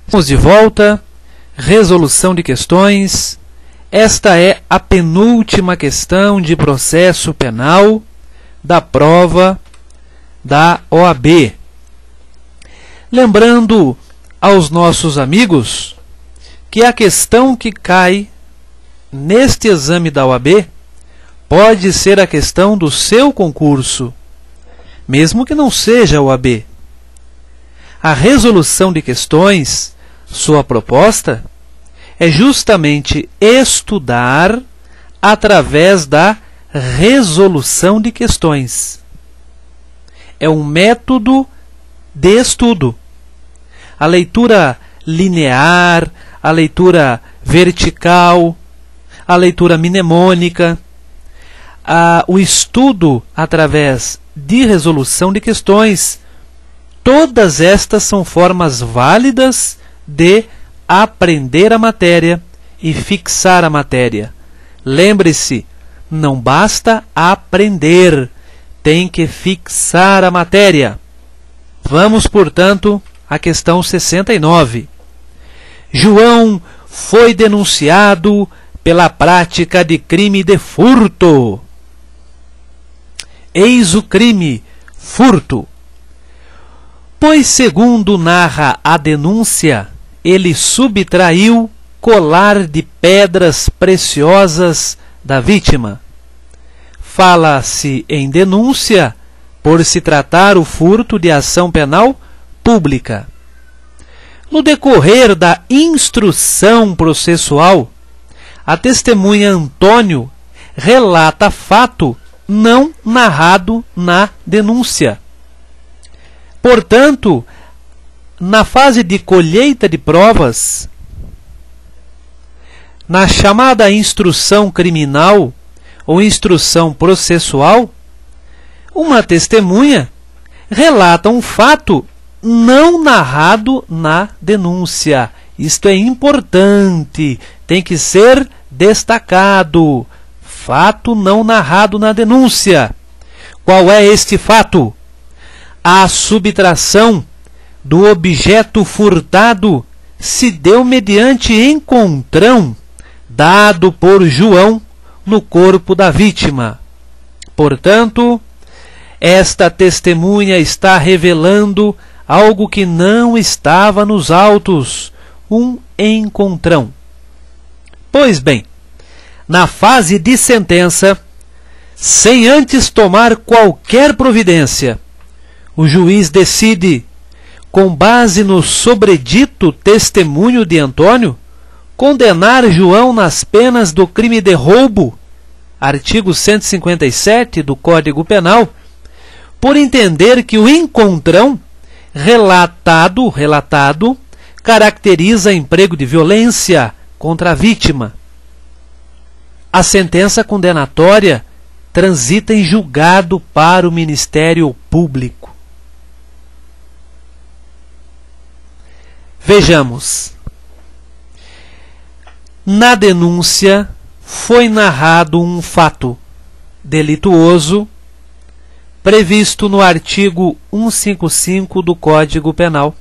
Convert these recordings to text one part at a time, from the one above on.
Estamos de volta, resolução de questões. Esta é a penúltima questão de processo penal da prova da OAB. Lembrando aos nossos amigos que a questão que cai neste exame da OAB pode ser a questão do seu concurso, mesmo que não seja a OAB. A resolução de questões, sua proposta, é justamente estudar através da resolução de questões. É um método de estudo. A leitura linear, a leitura vertical, a leitura mnemônica, o estudo através de resolução de questões, todas estas são formas válidas de aprender a matéria e fixar a matéria. Lembre-se, não basta aprender, tem que fixar a matéria. Vamos, portanto, à questão 69. João foi denunciado pela prática de crime de furto. Eis o crime, furto. Pois, segundo narra a denúncia, ele subtraiu colar de pedras preciosas da vítima. Fala-se em denúncia por se tratar o furto de ação penal pública. No decorrer da instrução processual, a testemunha Antônio relata fato não narrado na denúncia. Portanto, na fase de colheita de provas, na chamada instrução criminal ou instrução processual, uma testemunha relata um fato não narrado na denúncia. Isto é importante, tem que ser destacado. Fato não narrado na denúncia. Qual é este fato? A subtração do objeto furtado se deu mediante encontrão dado por João no corpo da vítima. Portanto, esta testemunha está revelando algo que não estava nos autos, um encontrão. Pois bem, na fase de sentença, sem antes tomar qualquer providência, o juiz decide, com base no sobredito testemunho de Antônio, condenar João nas penas do crime de roubo, artigo 157 do Código Penal, por entender que o encontrão relatado caracteriza emprego de violência contra a vítima. A sentença condenatória transita em julgado para o Ministério Público. Vejamos. Na denúncia foi narrado um fato delituoso previsto no artigo 155 do Código Penal.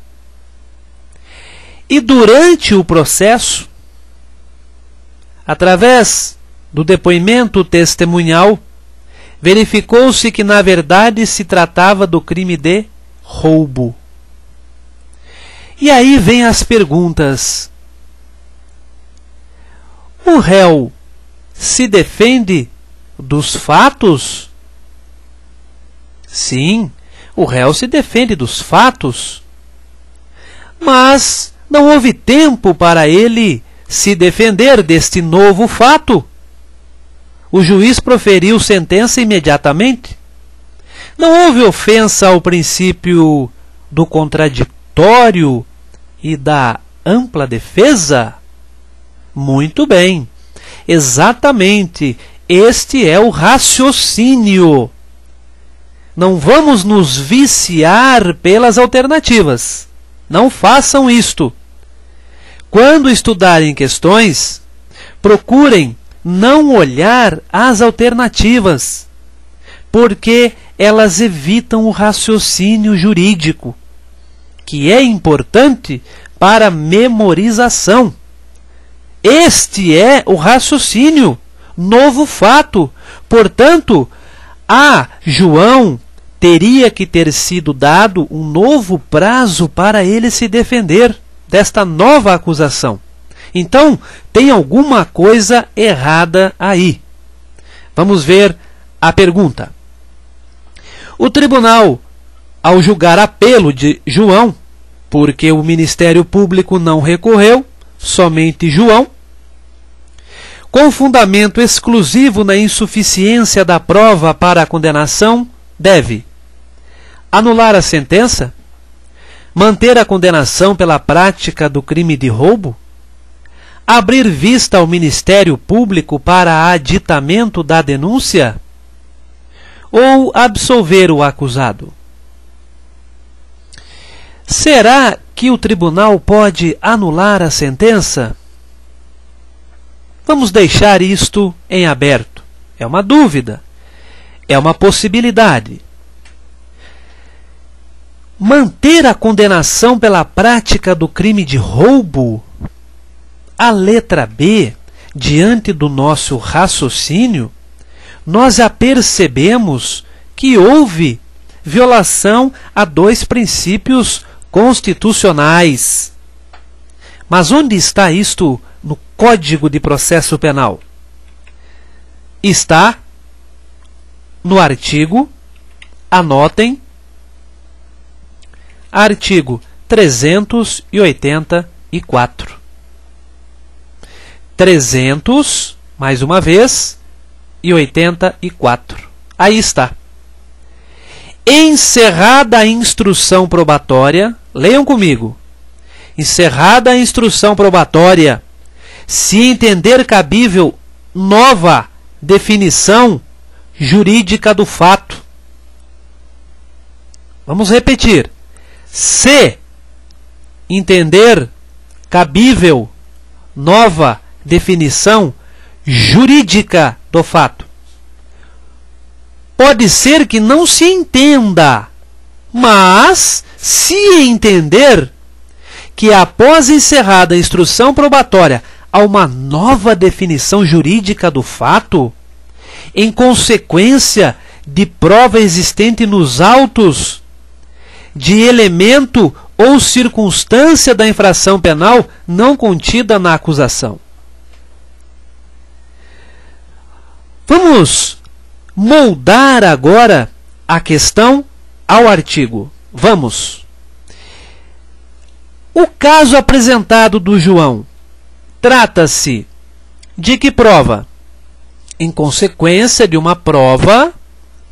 E durante o processo, através do depoimento testemunhal, verificou-se que, na verdade, se tratava do crime de roubo. E aí vem as perguntas. O réu se defende dos fatos? Sim, o réu se defende dos fatos, mas não houve tempo para ele se defender deste novo fato. O juiz proferiu sentença imediatamente. Não houve ofensa ao princípio do contraditório e da ampla defesa? Muito bem, exatamente, este é o raciocínio. Não vamos nos viciar pelas alternativas. Não façam isto. Quando estudarem questões, procurem não olhar as alternativas, porque elas evitam o raciocínio jurídico, que é importante para memorização. Este é o raciocínio, novo fato. Portanto, a João teria que ter sido dado um novo prazo para ele se defender desta nova acusação. Então, tem alguma coisa errada aí. Vamos ver a pergunta. O tribunal, ao julgar apelo de João, porque o Ministério Público não recorreu, somente João, com fundamento exclusivo na insuficiência da prova para a condenação, deve anular a sentença, manter a condenação pela prática do crime de roubo, abrir vista ao Ministério Público para aditamento da denúncia ou absolver o acusado. Será que o tribunal pode anular a sentença? Vamos deixar isto em aberto. É uma dúvida, é uma possibilidade. Manter a condenação pela prática do crime de roubo? A letra B, diante do nosso raciocínio, nós já percebemos que houve violação a dois princípios constitucionais. Mas onde está isto no Código de Processo Penal? Está no artigo, anotem, artigo 384. 300, mais uma vez, e 84. Aí está. Encerrada a instrução probatória, leiam comigo. Encerrada a instrução probatória, se entender cabível nova definição jurídica do fato. Vamos repetir. Se entender cabível nova definição jurídica do fato. Pode ser que não se entenda, mas se entender que após encerrada a instrução probatória há uma nova definição jurídica do fato, em consequência de prova existente nos autos, de elemento ou circunstância da infração penal não contida na acusação. Vamos moldar agora a questão ao artigo. Vamos. O caso apresentado do João trata-se de que prova? Em consequência de uma prova,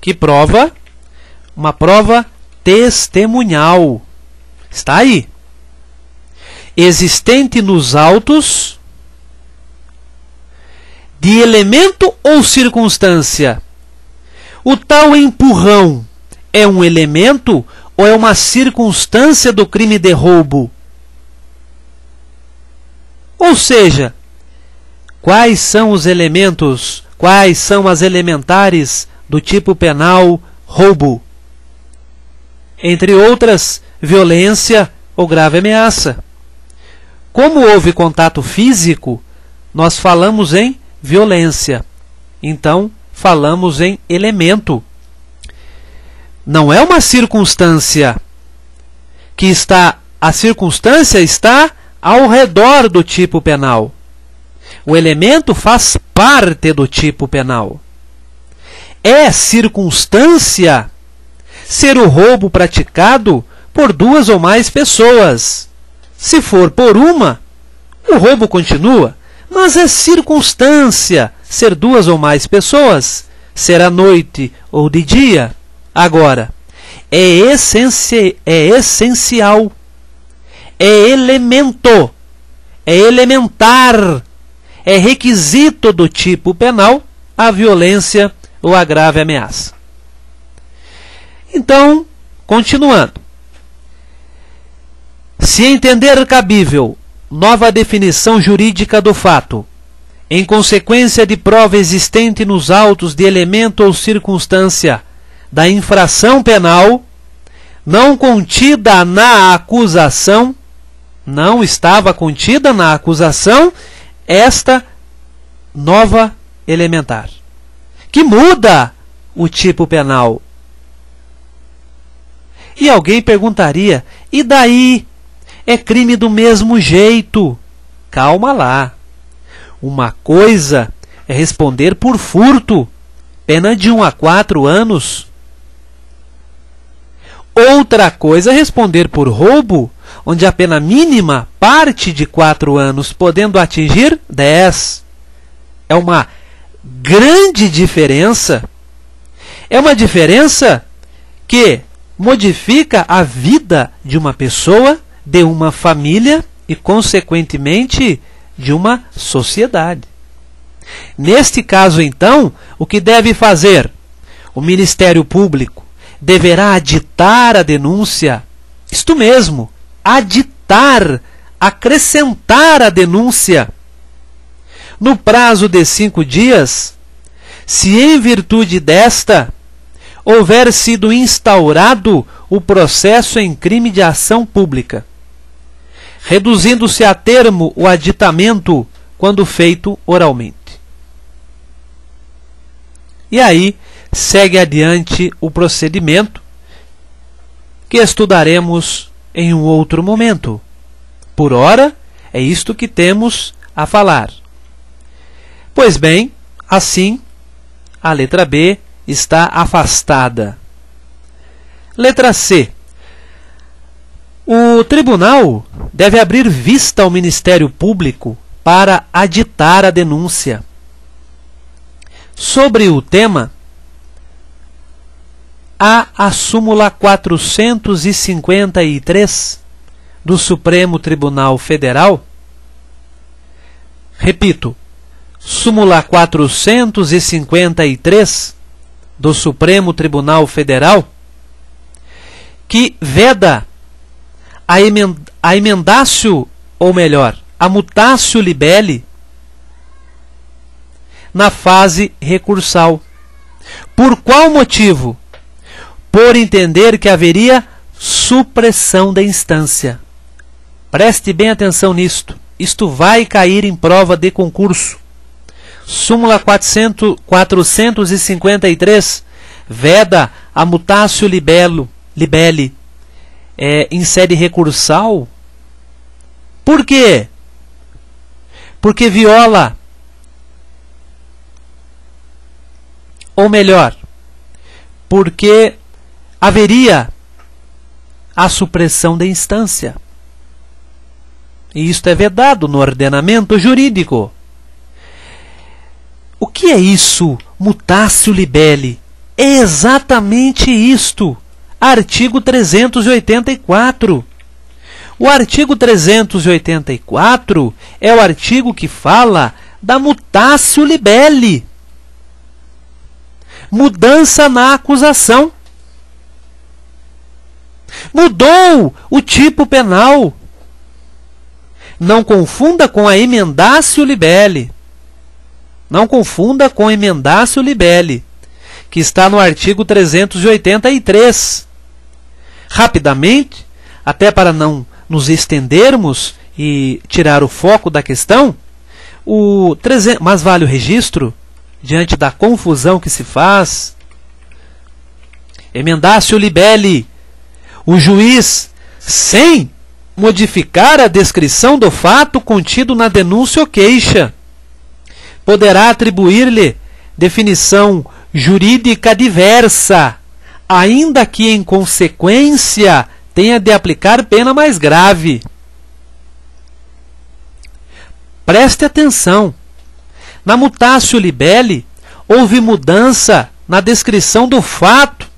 que prova? Uma prova testemunhal. Está aí. Existente nos autos de elemento ou circunstância. O tal empurrão é um elemento ou é uma circunstância do crime de roubo? Ou seja, quais são os elementos, quais são as elementares do tipo penal roubo? Entre outras, violência ou grave ameaça. Como houve contato físico, nós falamos em violência. Então, falamos em elemento. Não é uma circunstância que está... A circunstância está ao redor do tipo penal. O elemento faz parte do tipo penal. É circunstância ser o roubo praticado por duas ou mais pessoas. Se for por uma, o roubo continua. Mas é circunstância ser duas ou mais pessoas, ser à noite ou de dia. Agora, é essencial, é elemento, é elementar, é requisito do tipo penal a violência ou a grave ameaça. Então, continuando. Se entender cabível nova definição jurídica do fato, em consequência de prova existente nos autos de elemento ou circunstância da infração penal, não contida na acusação, Não estava contida na acusação esta nova elementar, que muda o tipo penal. E alguém perguntaria, e daí? É crime do mesmo jeito. Calma lá. Uma coisa é responder por furto, pena de 1 a 4 anos. Outra coisa é responder por roubo, onde a pena mínima parte de 4 anos, podendo atingir 10. É uma grande diferença. É uma diferença que modifica a vida de uma pessoa, de uma família e, consequentemente, de uma sociedade. Neste caso, então, o que deve fazer? O Ministério Público deverá aditar a denúncia, isto mesmo, aditar, acrescentar a denúncia, no prazo de 5 dias, se em virtude desta houver sido instaurado o processo em crime de ação pública, reduzindo-se a termo o aditamento quando feito oralmente. E aí segue adiante o procedimento que estudaremos em um outro momento. Por ora, é isto que temos a falar. Pois bem, assim, a letra B está afastada. Letra C. O tribunal deve abrir vista ao Ministério Público para aditar a denúncia. Sobre o tema, há a súmula 453 do Supremo Tribunal Federal. Repito, súmula 453 do Supremo Tribunal Federal, que veda a emendácio, ou melhor, a mutácio libelli na fase recursal. Por qual motivo? Por entender que haveria supressão da instância. Preste bem atenção nisto. Isto vai cair em prova de concurso. Súmula 453 veda a mutácio libelli em sede recursal. Por quê? Porque viola, ou melhor, porque haveria a supressão da instância. E isto é vedado no ordenamento jurídico. O que é isso, mutácio libelli? É exatamente isto. Artigo 384. O artigo 384 é o artigo que fala da mutácio libelli. Mudança na acusação. Mudou o tipo penal. Não confunda com a emendácio libelli. Não confunda com a emendácio libelli, que está no artigo 383. Rapidamente, até para não nos estendermos e tirar o foco da questão, mas vale o registro, diante da confusão que se faz. Emendácio libelli, o juiz, sem modificar a descrição do fato contido na denúncia ou queixa, poderá atribuir-lhe definição jurídica diversa, ainda que em consequência tenha de aplicar pena mais grave. Preste atenção. Na mutácio libelli, houve mudança na descrição do fato.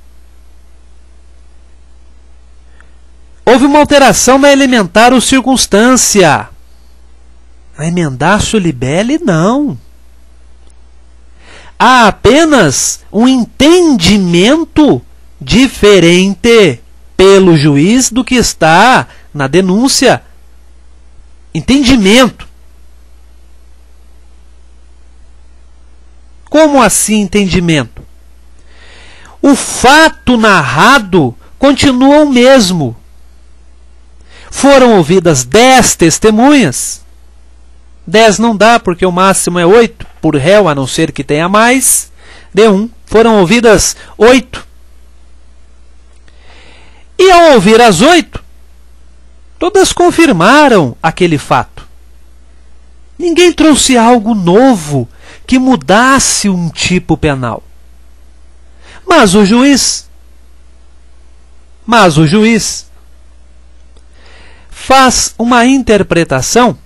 Houve uma alteração na elementar ou circunstância. Na emendácio libelli, não. Há apenas um entendimento diferente pelo juiz do que está na denúncia. Entendimento. Como assim entendimento? O fato narrado continua o mesmo. Foram ouvidas 10 testemunhas. 10 não dá, porque o máximo é 8 por réu, a não ser que tenha mais de 1. Foram ouvidas 8. E ao ouvir as 8, todas confirmaram aquele fato. Ninguém trouxe algo novo que mudasse um tipo penal. Mas o juiz faz uma interpretação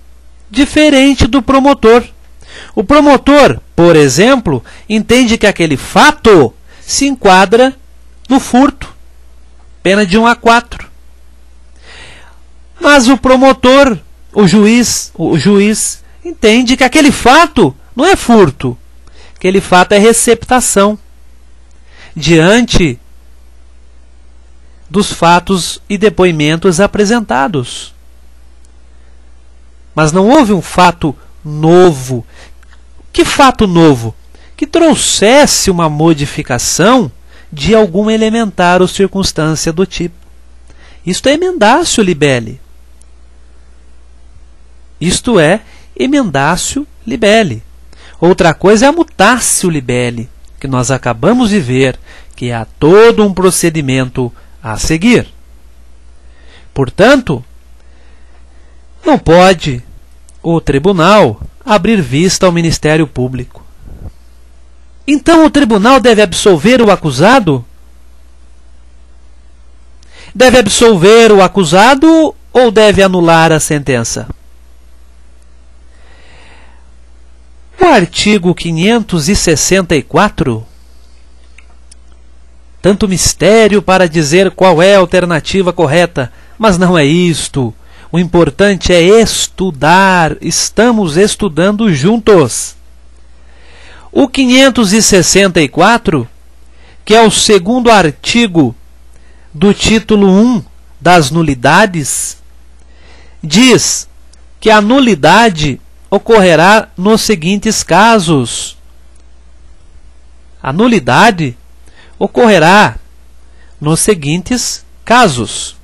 diferente do promotor. O promotor, por exemplo, entende que aquele fato se enquadra no furto, pena de 1 a 4. Mas o juiz entende que aquele fato não é furto, aquele fato é receptação diante dos fatos e depoimentos apresentados. Mas não houve um fato novo. Que fato novo? Que trouxesse uma modificação de algum elementar ou circunstância do tipo. Isto é emendatio libelli. Isto é emendatio libelli. Outra coisa é a mutatio libelli, que nós acabamos de ver, que há todo um procedimento a seguir. Portanto, não pode o tribunal abrir vista ao Ministério Público. Então o tribunal deve absolver o acusado? Deve absolver o acusado ou deve anular a sentença? O artigo 564, tanto mistério para dizer qual é a alternativa correta, mas não é isto. O importante é estudar, estamos estudando juntos. O 564, que é o segundo artigo do título 1 das nulidades, diz que a nulidade ocorrerá nos seguintes casos. A nulidade ocorrerá nos seguintes casos.